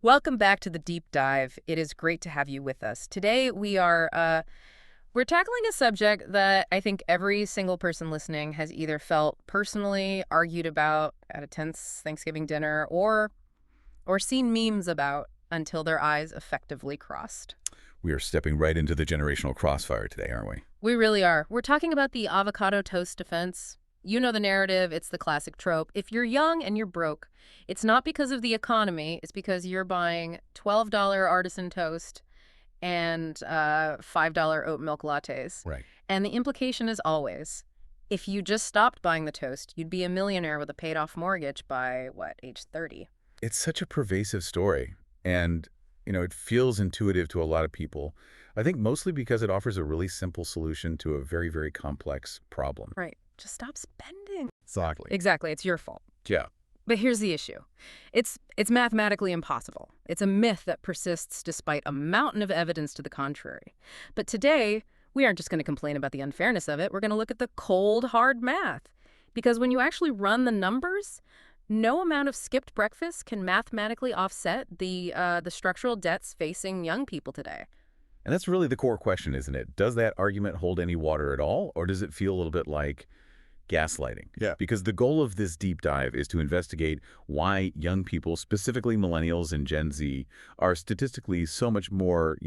Welcome back to the deep dive. It is great to have you with us. Today we're tackling a subject that I think every single person listening has either felt personally, argued about at a tense Thanksgiving dinner, or seen memes about until their eyes effectively crossed. We are stepping right into the generational crossfire today, aren't we? We really are. We're talking about the avocado toast defense. You know the narrative, it's the classic trope. If you're young and you're broke, it's not because of the economy, it's because you're buying $12 artisan toast and $5 oat milk lattes. Right. And the implication is always, if you just stopped buying the toast, you'd be a millionaire with a paid-off mortgage by, what, age 30? It's such a pervasive story, and, it feels intuitive to a lot of people. I think mostly because it offers a really simple solution to a very, very complex problem. Right. Just stop spending. Exactly. Exactly. It's your fault. Yeah. But here's the issue. It's mathematically impossible. It's a myth that persists despite a mountain of evidence to the contrary. But today, we aren't just going to complain about the unfairness of it. We're going to look at the cold, hard math. Because when you actually run the numbers, no amount of skipped breakfast can mathematically offset the structural debts facing young people today. And that's really the core question, isn't it? Does that argument hold any water at all, or does it feel a little bit like gaslighting? Yeah. Because the goal of this deep dive is to investigate why young people, specifically millennials and Gen Z, are statistically so much more,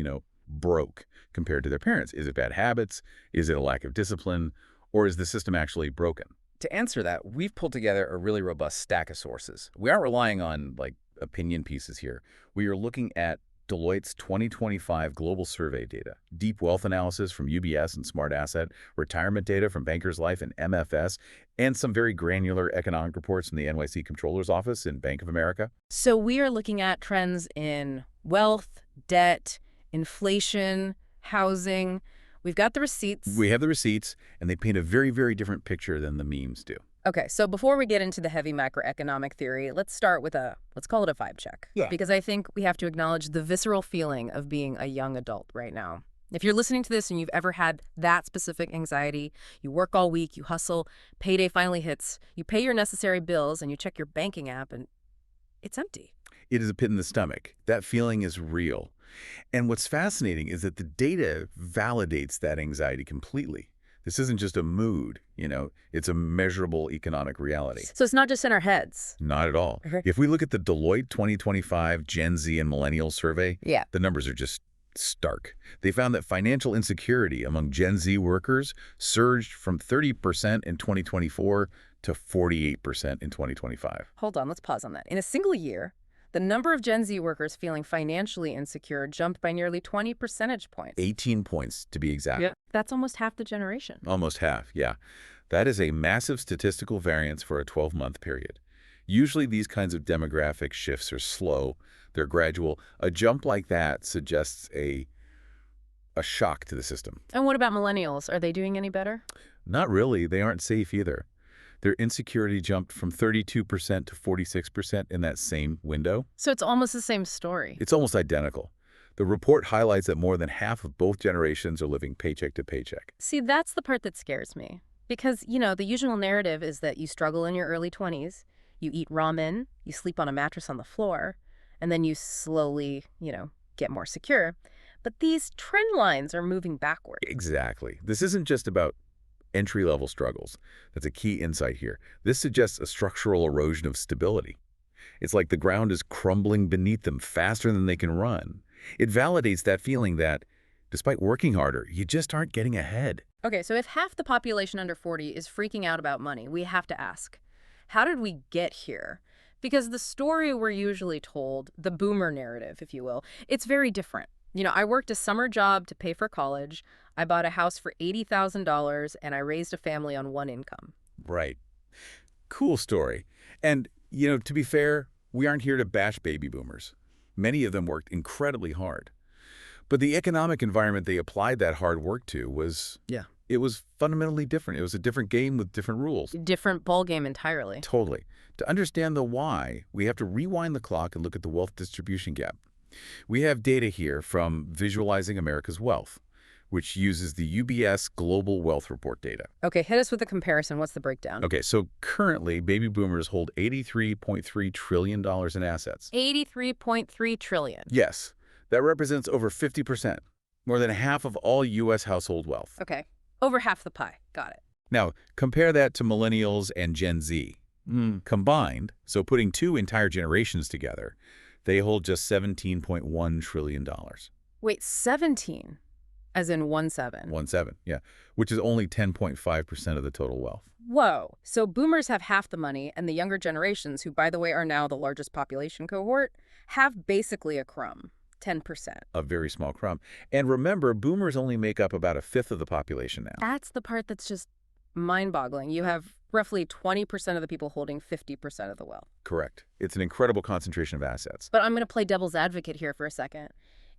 broke compared to their parents. Is it bad habits? Is it a lack of discipline? Or is the system actually broken? To answer that, we've pulled together a really robust stack of sources. We aren't relying on, Opinion pieces here. We are looking at Deloitte's 2025 global survey data, deep wealth analysis from UBS and Smart Asset, retirement data from Bankers Life and MFS, and some very granular economic reports from the NYC Comptroller's Office and Bank of America. So we are looking at trends in wealth, debt, inflation, housing. We've got the receipts. We have the receipts, and they paint a very, very different picture than the memes do. Okay, so before we get into the heavy macroeconomic theory, let's start with let's call it a vibe check. Yeah. Because I think we have to acknowledge the visceral feeling of being a young adult right now. If you're listening to this and you've ever had that specific anxiety, you work all week, you hustle, payday finally hits, you pay your necessary bills, and you check your banking app, and it's empty. It is a pit in the stomach. That feeling is real. And what's fascinating is that the data validates that anxiety completely. This isn't just a mood, it's a measurable economic reality. So it's not just in our heads. Not at all. Okay. If we look at the Deloitte 2025 Gen Z and Millennial survey, Yeah. the numbers are just stark. They found that financial insecurity among Gen Z workers surged from 30% in 2024 to 48% in 2025. Hold on, let's pause on that. In a single year, the number of Gen Z workers feeling financially insecure jumped by nearly 20 percentage points. 18 points, to be exact. Yeah. That's almost half the generation. Almost half, yeah. That is a massive statistical variance for a 12-month period. Usually these kinds of demographic shifts are slow. They're gradual. A jump like that suggests a shock to the system. And what about millennials? Are they doing any better? Not really. They aren't safe either. Their insecurity jumped from 32% to 46% in that same window. So it's almost the same story. It's almost identical. The report highlights that more than half of both generations are living paycheck to paycheck. See, that's the part that scares me. Because, the usual narrative is that you struggle in your early 20s, you eat ramen, you sleep on a mattress on the floor, and then you slowly, get more secure. But these trend lines are moving backward. Exactly. This isn't just about entry-level struggles. That's a key insight here. This suggests a structural erosion of stability. It's like the ground is crumbling beneath them faster than they can run. It validates that feeling that, despite working harder, you just aren't getting ahead. Okay, so if half the population under 40 is freaking out about money, we have to ask, how did we get here? Because the story we're usually told, the boomer narrative, if you will, it's very different. I worked a summer job to pay for college, I bought a house for $80,000, and I raised a family on one income. Right. Cool story. And, to be fair, we aren't here to bash baby boomers. Many of them worked incredibly hard. But the economic environment they applied that hard work to was, it was fundamentally different. It was a different game with different rules. Different ballgame entirely. Totally. To understand the why, we have to rewind the clock and look at the wealth distribution gap. We have data here from Visualizing America's Wealth. which uses the UBS Global Wealth Report data. Okay, hit us with a comparison. What's the breakdown? Okay, so currently, baby boomers hold $83.3 trillion in assets. 83.3 trillion. Yes, that represents over 50%, more than half of all U.S. household wealth. Okay, over half the pie. Got it. Now, compare that to millennials and Gen Z. Combined, so putting two entire generations together, they hold just $17.1 trillion. Wait, 17, as in 17. 17, yeah, which is only 10.5% of the total wealth. Whoa. So boomers have half the money, and the younger generations, who, by the way, are now the largest population cohort, have basically a crumb, 10%. A very small crumb. And remember, boomers only make up about a fifth of the population now. That's the part that's just mind-boggling. You have roughly 20% of the people holding 50% of the wealth. Correct. It's an incredible concentration of assets. But I'm going to play devil's advocate here for a second.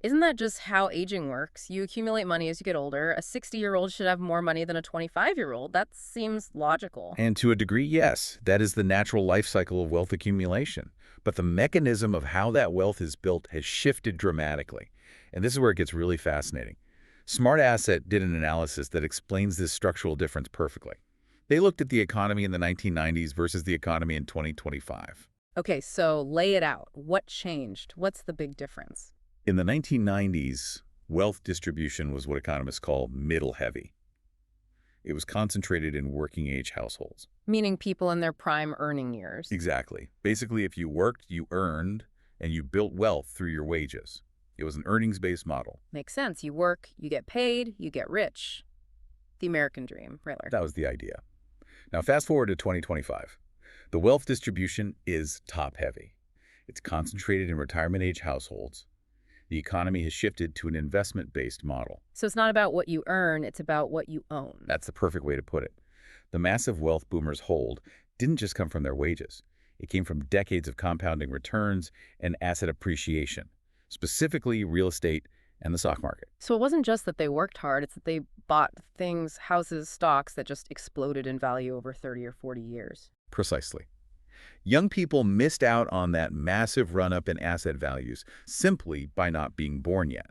Isn't that just how aging works? You accumulate money as you get older. A 60-year-old should have more money than a 25-year-old. That seems logical. And to a degree, yes, that is the natural life cycle of wealth accumulation. But the mechanism of how that wealth is built has shifted dramatically. And this is where it gets really fascinating. Smart Asset did an analysis that explains this structural difference perfectly. They looked at the economy in the 1990s versus the economy in 2025. Okay, so lay it out. What changed? What's the big difference? In the 1990s, wealth distribution was what economists call middle-heavy. It was concentrated in working-age households. Meaning people in their prime earning years. Exactly. Basically, if you worked, you earned, and you built wealth through your wages. It was an earnings-based model. Makes sense. You work, you get paid, you get rich. The American dream, really. That was the idea. Now, fast forward to 2025. The wealth distribution is top-heavy. It's concentrated in retirement-age households. The economy has shifted to an investment-based model. So it's not about what you earn, it's about what you own. That's the perfect way to put it. The massive wealth boomers hold didn't just come from their wages. It came from decades of compounding returns and asset appreciation, specifically real estate and the stock market. So it wasn't just that they worked hard, it's that they bought things, houses, stocks that just exploded in value over 30 or 40 years. Precisely. Young people missed out on that massive run-up in asset values simply by not being born yet.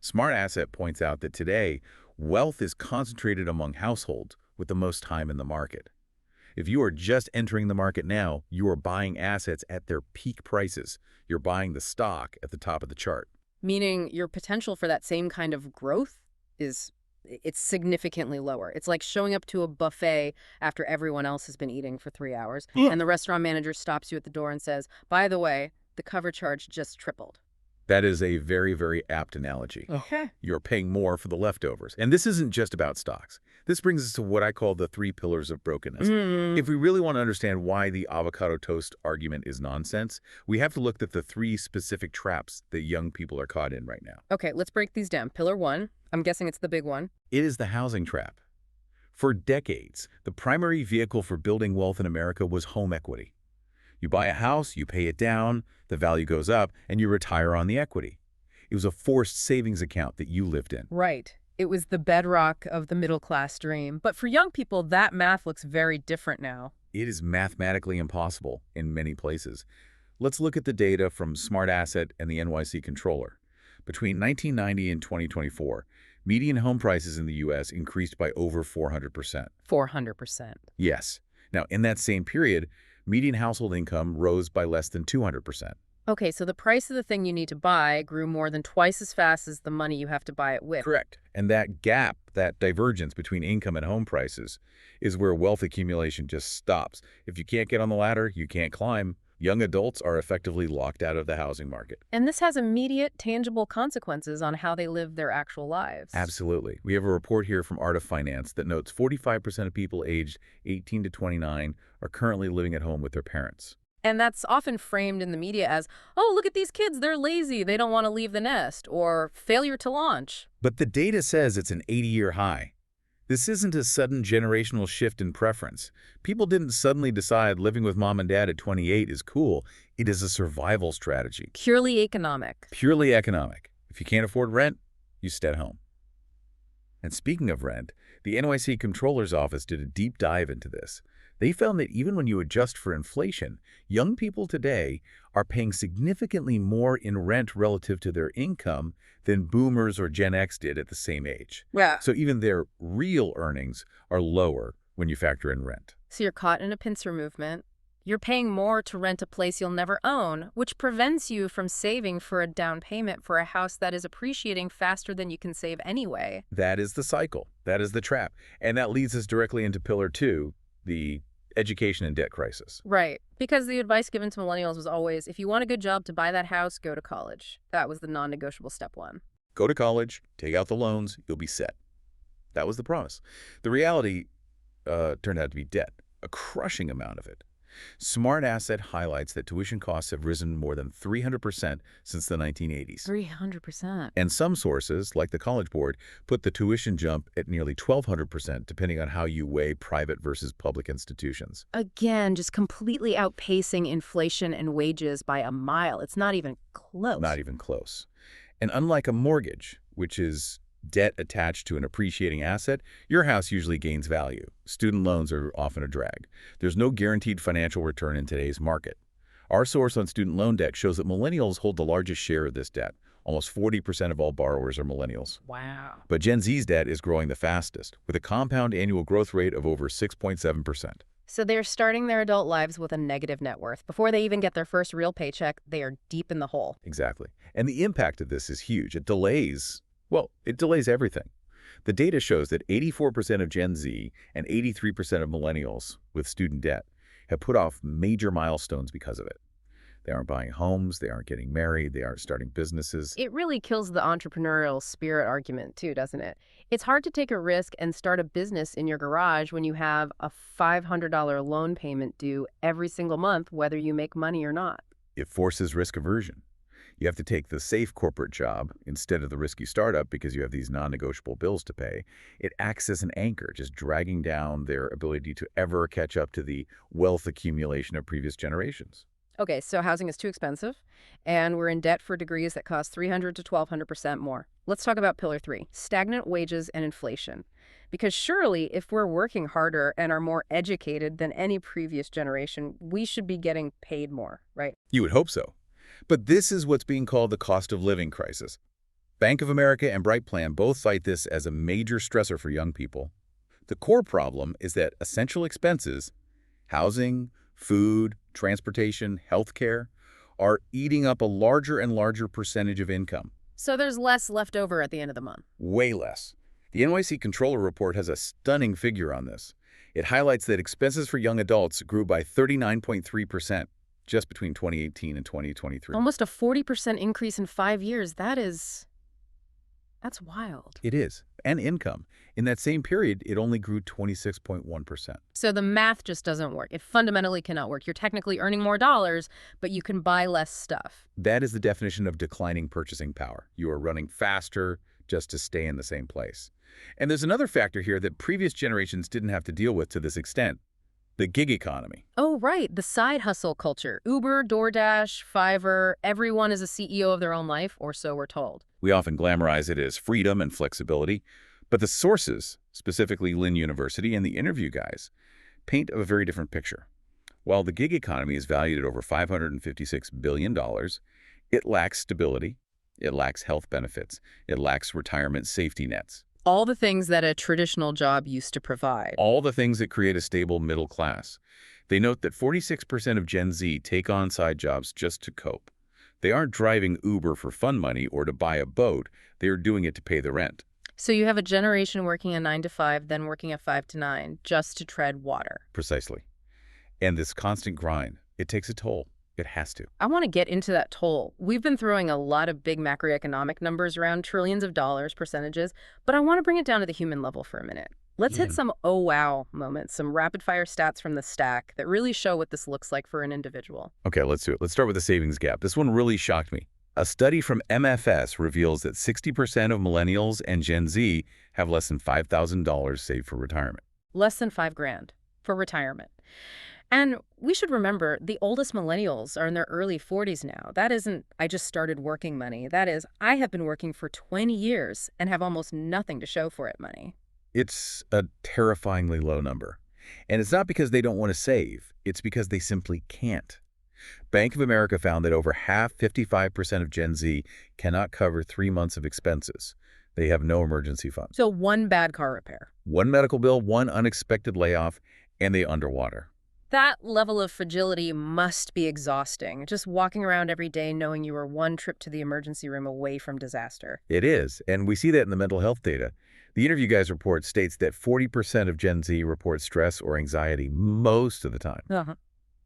Smart Asset points out that today, wealth is concentrated among households with the most time in the market. If you are just entering the market now, you are buying assets at their peak prices. You're buying the stock at the top of the chart. Meaning your potential for that same kind of growth it's significantly lower. It's like showing up to a buffet after everyone else has been eating for 3 hours, and the restaurant manager stops you at the door and says, by the way, the cover charge just tripled. That is a very, very apt analogy. Okay. You're paying more for the leftovers. And this isn't just about stocks. This brings us to what I call the 3 pillars of brokenness. If we really want to understand why the avocado toast argument is nonsense, we have to look at the 3 specific traps that young people are caught in right now. Okay, let's break these down. Pillar 1, I'm guessing it's the big one. It is the housing trap. For decades, the primary vehicle for building wealth in America was home equity. You buy a house, you pay it down, the value goes up, and you retire on the equity. It was a forced savings account that you lived in. Right. It was the bedrock of the middle-class dream. But for young people, that math looks very different now. It is mathematically impossible in many places. Let's look at the data from Smart Asset and the NYC Controller. Between 1990 and 2024, median home prices in the U.S. increased by over 400%. 400%. Yes. Now, in that same period, median household income rose by less than 200%. Okay, so the price of the thing you need to buy grew more than twice as fast as the money you have to buy it with. Correct. And that gap, that divergence between income and home prices, is where wealth accumulation just stops. If you can't get on the ladder, you can't climb. Young adults are effectively locked out of the housing market. And this has immediate, tangible consequences on how they live their actual lives. Absolutely. We have a report here from Art of Finance that notes 45% of people aged 18 to 29 are currently living at home with their parents. And that's often framed in the media as, oh, look at these kids, they're lazy, they don't want to leave the nest, or failure to launch. But the data says it's an 80-year high. This isn't a sudden generational shift in preference. People didn't suddenly decide living with mom and dad at 28 is cool. It is a survival strategy. Purely economic. Purely economic. If you can't afford rent, you stay at home. And speaking of rent, the NYC Controller's Office did a deep dive into this. They found that even when you adjust for inflation, young people today are paying significantly more in rent relative to their income than boomers or Gen X did at the same age. Yeah. So even their real earnings are lower when you factor in rent. So you're caught in a pincer movement. You're paying more to rent a place you'll never own, which prevents you from saving for a down payment for a house that is appreciating faster than you can save anyway. That is the cycle. That is the trap. And that leads us directly into pillar 2, the education and debt crisis. Right. Because the advice given to millennials was always, if you want a good job to buy that house, go to college. That was the non-negotiable step 1. Go to college, take out the loans, you'll be set. That was the promise. The reality turned out to be debt, a crushing amount of it. Smart Asset highlights that tuition costs have risen more than 300% since the 1980s. 300%. And some sources, like the College Board, put the tuition jump at nearly 1,200%, depending on how you weigh private versus public institutions. Again, just completely outpacing inflation and wages by a mile. It's not even close. Not even close. And unlike a mortgage, which is debt attached to an appreciating asset, your house usually gains value. Student loans are often a drag. There's no guaranteed financial return in today's market. Our source on student loan debt shows that millennials hold the largest share of this debt. Almost 40% of all borrowers are millennials. Wow. But Gen Z's debt is growing the fastest, with a compound annual growth rate of over 6.7%. So they're starting their adult lives with a negative net worth. Before they even get their first real paycheck, they are deep in the hole. Exactly. And the impact of this is huge. It delays everything. The data shows that 84% of Gen Z and 83% of millennials with student debt have put off major milestones because of it. They aren't buying homes, they aren't getting married, they aren't starting businesses. It really kills the entrepreneurial spirit argument too, doesn't it? It's hard to take a risk and start a business in your garage when you have a $500 loan payment due every single month, whether you make money or not. It forces risk aversion. You have to take the safe corporate job instead of the risky startup because you have these non-negotiable bills to pay. It acts as an anchor, just dragging down their ability to ever catch up to the wealth accumulation of previous generations. Okay, so housing is too expensive, and we're in debt for degrees that cost 300 to 1,200% more. Let's talk about pillar 3, stagnant wages and inflation. Because surely, if we're working harder and are more educated than any previous generation, we should be getting paid more, right? You would hope so. But this is what's being called the cost of living crisis. Bank of America and Bright Plan both cite this as a major stressor for young people. The core problem is that essential expenses, housing, food, transportation, healthcare, are eating up a larger and larger percentage of income. So there's less left over at the end of the month. Way less. The NYC Controller Report has a stunning figure on this. It highlights that expenses for young adults grew by 39.3% just between 2018 and 2023. Almost a 40% increase in 5 years. That's wild. It is. And income. In that same period, it only grew 26.1%. So the math just doesn't work. It fundamentally cannot work. You're technically earning more dollars, but you can buy less stuff. That is the definition of declining purchasing power. You are running faster just to stay in the same place. And there's another factor here that previous generations didn't have to deal with to this extent. The gig economy. Oh, right. The side hustle culture. Uber, DoorDash, Fiverr, everyone is a CEO of their own life, or so we're told. We often glamorize it as freedom and flexibility, but the sources, specifically Lynn University and the interview guys, paint a very different picture. While the gig economy is valued at over $556 billion, it lacks stability, it lacks health benefits, it lacks retirement safety nets. All the things that a traditional job used to provide. All the things that create a stable middle class. They note that 46% of Gen Z take on side jobs just to cope. They aren't driving Uber for fun money or to buy a boat. They are doing it to pay the rent. So you have a generation working a 9 to 5, then working a 5 to 9, just to tread water. Precisely. And this constant grind, it takes a toll. It has to. I want to get into that toll. We've been throwing a lot of big macroeconomic numbers around, trillions of dollars, percentages, but I want to bring it down to the human level for a minute. Let's hit some oh wow moments, some rapid fire stats from the stack that really show what this looks like for an individual. Okay, let's do it. Let's start with the savings gap. This one really shocked me. A study from MFS reveals that 60% of millennials and Gen Z have less than $5,000 saved for retirement. Less than $5,000 for retirement. And we should remember the oldest millennials are in their early 40s now. That isn't, I just started working money. That is, I have been working for 20 years and have almost nothing to show for it money. It's a terrifyingly low number. And it's not because they don't want to save, it's because they simply can't. Bank of America found that over half, 55% of Gen Z, cannot cover 3 months of expenses. They have no emergency fund. So one bad car repair. One medical bill, one unexpected layoff, and they underwater. That level of fragility must be exhausting, just walking around every day knowing you are one trip to the emergency room away from disaster. It is, and we see that in the mental health data. The Interview Guys report states that 40% of Gen Z report stress or anxiety most of the time. Uh-huh.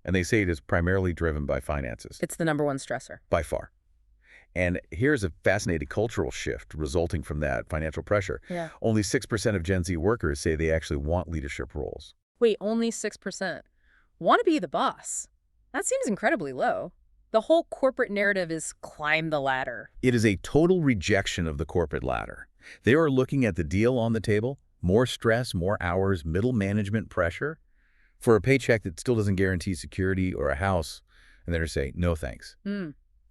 And they say it is primarily driven by finances. It's the number one stressor. By far. And here's a fascinating cultural shift resulting from that financial pressure. Yeah. Only 6% of Gen Z workers say they actually want leadership roles. Wait, only 6%. Want to be the boss? That seems incredibly low. The whole corporate narrative is climb the ladder. It is a total rejection of the corporate ladder. They are looking at the deal on the table, more stress, more hours, middle management pressure, for a paycheck that still doesn't guarantee security or a house, and they're saying, no thanks.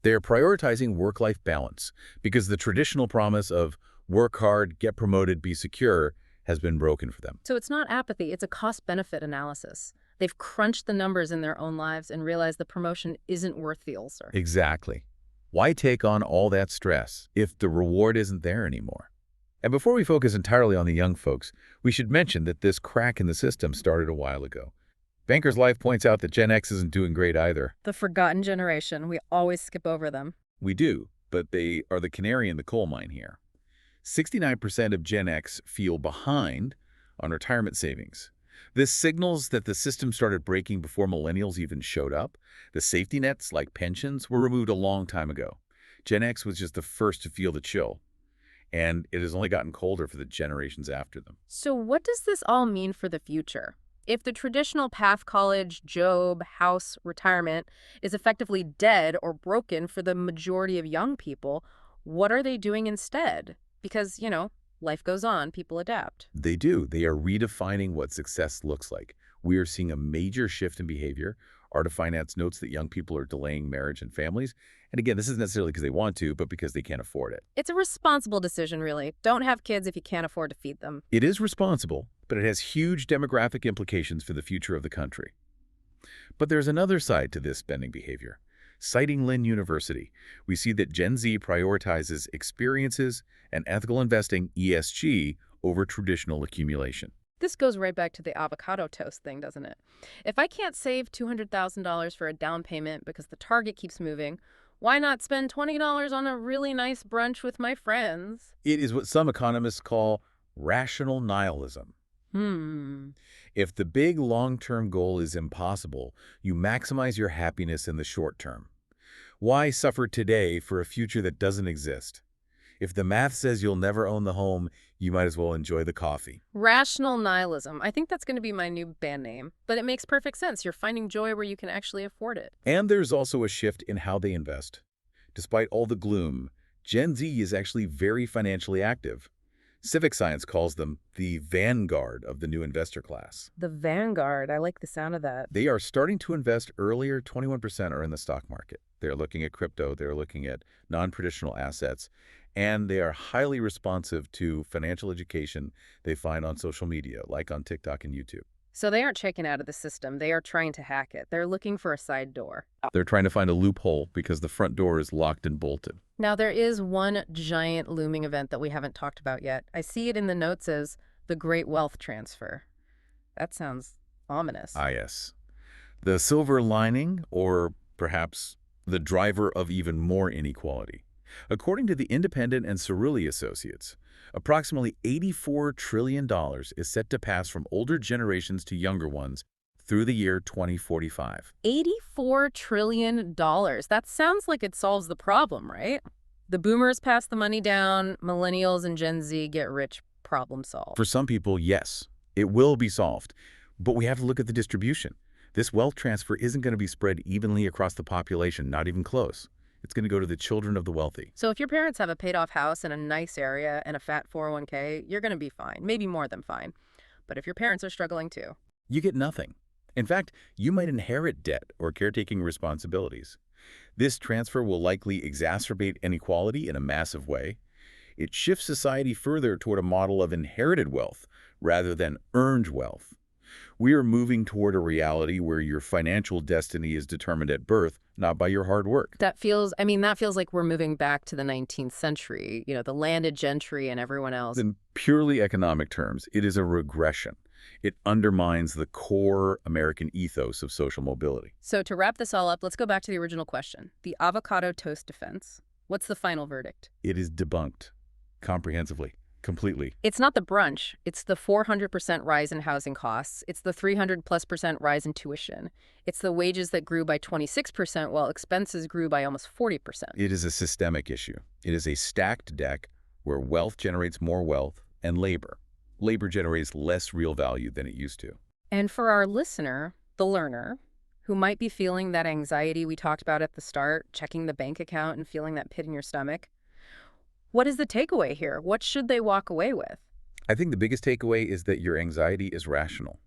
They are prioritizing work-life balance because the traditional promise of work hard, get promoted, be secure has been broken for them. So it's not apathy, it's a cost-benefit analysis. They've crunched the numbers in their own lives and realized the promotion isn't worth the ulcer. Exactly. Why take on all that stress if the reward isn't there anymore? And before we focus entirely on the young folks, we should mention that this crack in the system started a while ago. Banker's Life points out that Gen X isn't doing great either. The forgotten generation. We always skip over them. We do, but they are the canary in the coal mine here. 69% of Gen X feel behind on retirement savings. This signals that the system started breaking before millennials even showed up. The safety nets, like pensions, were removed a long time ago. Gen X was just the first to feel the chill, and it has only gotten colder for the generations after them. So what does this all mean for the future? If the traditional path college, job, house, retirement is effectively dead or broken for the majority of young people, what are they doing instead? Because, life goes on, people adapt. They do. They are redefining what success looks like. We are seeing a major shift in behavior. Art of Finance notes that young people are delaying marriage and families. And again, this isn't necessarily because they want to, but because they can't afford it. It's a responsible decision, really. Don't have kids if you can't afford to feed them. It is responsible, but it has huge demographic implications for the future of the country. But there's another side to this spending behavior. Citing Lynn University, we see that Gen Z prioritizes experiences and ethical investing, ESG, over traditional accumulation. This goes right back to the avocado toast thing, doesn't it? If I can't save $200,000 for a down payment because the target keeps moving, why not spend $20 on a really nice brunch with my friends? It is what some economists call rational nihilism. If the big long-term goal is impossible, you maximize your happiness in the short term. Why suffer today for a future that doesn't exist? If the math says you'll never own the home, you might as well enjoy the coffee. Rational nihilism. I think that's going to be my new band name. But it makes perfect sense. You're finding joy where you can actually afford it. And there's also a shift in how they invest. Despite all the gloom, Gen Z is actually very financially active. Civic science calls them the vanguard of the new investor class. The vanguard. I like the sound of that. They are starting to invest earlier. 21% are in the stock market. They're looking at crypto. They're looking at non-traditional assets. And they are highly responsive to financial education they find on social media, like on TikTok and YouTube. So they aren't checking out of the system. They are trying to hack it. They're looking for a side door. They're trying to find a loophole because the front door is locked and bolted. Now, there is one giant looming event that we haven't talked about yet. I see it in the notes as the Great Wealth Transfer. That sounds ominous. Ah, yes. The silver lining, or perhaps the driver of even more inequality. According to the Independent and Cerulli Associates, approximately $84 trillion is set to pass from older generations to younger ones through the year 2045. $84 trillion. That sounds like it solves the problem, right? The boomers pass the money down, millennials and Gen Z get rich, problem solved. For some people, yes, it will be solved. But we have to look at the distribution. This wealth transfer isn't going to be spread evenly across the population, not even close. It's going to go to the children of the wealthy. So if your parents have a paid-off house in a nice area and a fat 401k, you're going to be fine, maybe more than fine. But if your parents are struggling too, you get nothing. In fact, you might inherit debt or caretaking responsibilities. This transfer will likely exacerbate inequality in a massive way. It shifts society further toward a model of inherited wealth rather than earned wealth. We are moving toward a reality where your financial destiny is determined at birth, not by your hard work. That feels like we're moving back to the 19th century, the landed gentry and everyone else. In purely economic terms, it is a regression. It undermines the core American ethos of social mobility. So to wrap this all up, let's go back to the original question. The avocado toast defense. What's the final verdict? It is debunked comprehensively, completely. It's not the brunch. It's the 400% rise in housing costs. It's the 300+% rise in tuition. It's the wages that grew by 26% while expenses grew by almost 40%. It is a systemic issue. It is a stacked deck where wealth generates more wealth and labor. Labor generates less real value than it used to. And for our listener, the learner, who might be feeling that anxiety we talked about at the start, checking the bank account and feeling that pit in your stomach, what is the takeaway here? What should they walk away with? I think the biggest takeaway is that your anxiety is rational.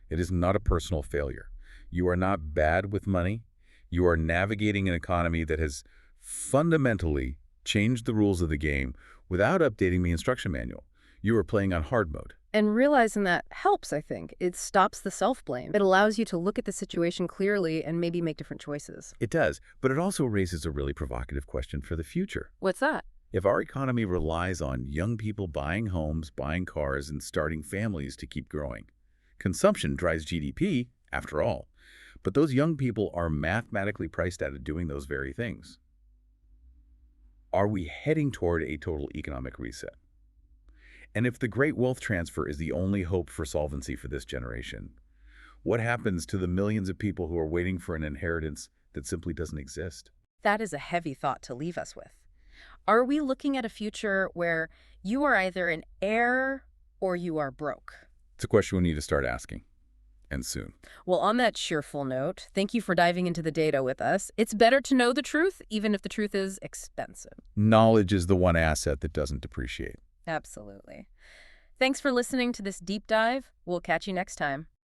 It is not a personal failure. You are not bad with money. You are navigating an economy that has fundamentally changed the rules of the game without updating the instruction manual. You are playing on hard mode. And realizing that helps, I think. It stops the self-blame. It allows you to look at the situation clearly and maybe make different choices. It does, but it also raises a really provocative question for the future. What's that? If our economy relies on young people buying homes, buying cars, and starting families to keep growing, consumption drives GDP, after all. But those young people are mathematically priced out of doing those very things. Are we heading toward a total economic reset? And if the great wealth transfer is the only hope for solvency for this generation, what happens to the millions of people who are waiting for an inheritance that simply doesn't exist? That is a heavy thought to leave us with. Are we looking at a future where you are either an heir or you are broke? It's a question we need to start asking, and soon. Well, on that cheerful note, thank you for diving into the data with us. It's better to know the truth, even if the truth is expensive. Knowledge is the one asset that doesn't depreciate. Absolutely. Thanks for listening to this deep dive. We'll catch you next time.